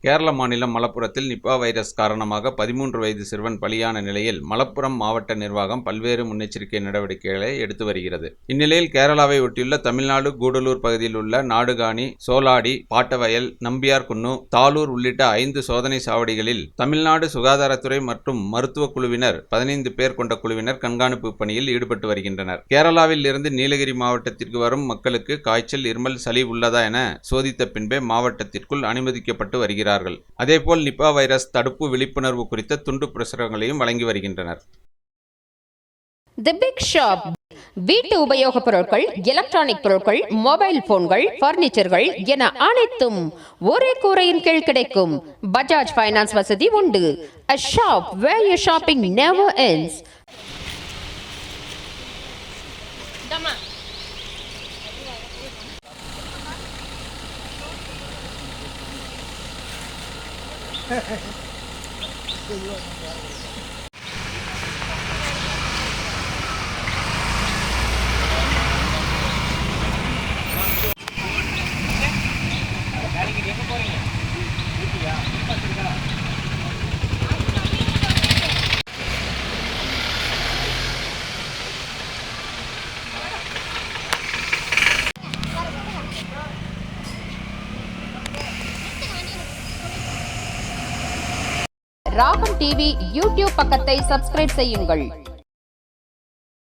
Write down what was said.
கேரள மாநிலம் மலப்புரத்தில் Nipah virus காரணமாக 13 வயது சிறுவன் பலியான நிலையில் மலப்புரம் மாவட்ட நிர்வாகம் பல்வேறு முன்னெச்சரிக்கை நடவடிக்கைகளை எடுத்து வருகிறது. இந்நிலையில் கேரளாவை ஒட்டியுள்ள தமிழ்நாடு கூடலூர் பகுதியில் உள்ள நாடுகாணி, சோலாடி, பாட்டவயல், நம்பியார்குன்னு, தாலூர் உள்ளிட்ட 5 சோதனை சாவடிகளில் தமிழ்நாடு சுகாதாரத்துறை மற்றும் மருத்துவ குழுவினர் 15 பேர் கொண்ட குழுவினர் கண்காணிப்பு பணியில் ஈடுபட்டு வருகின்றனர். கேரளாவில் இருந்து நீலகிரி மாவட்டத்திற்கு வரும் மக்களுக்கு காய்ச்சல், இருமல், சளி உள்ளதா என சோதித்த பின்பே மாவட்டத்திற்குள் அனுமதிக்கப்பட்டு வருகிறார்கள். அதேபோல் நிபா வைரஸ் தடுப்பு விழிப்புணர்வு குறித்த துண்டு பிரசுரங்களையும் வழங்கி வருகின்றனர். தி பிக் ஷாப் வீட்டு உபயோகப் பொருட்கள், எலக்ட்ரானிக் பொருட்கள், மொபைல் போன்கள், பர்னிச்சர்கள் என அனைத்தும் ஒரே கூரையின் கீழ் கிடைக்கும். பஜாஜ் ஃபைனான்ஸ் வசதி உண்டு. A shop where your shopping never ends. ராகம் டிவி யூடியூப் பக்கத்தை சப்ஸ்கிரைப் செய்யுங்கள்.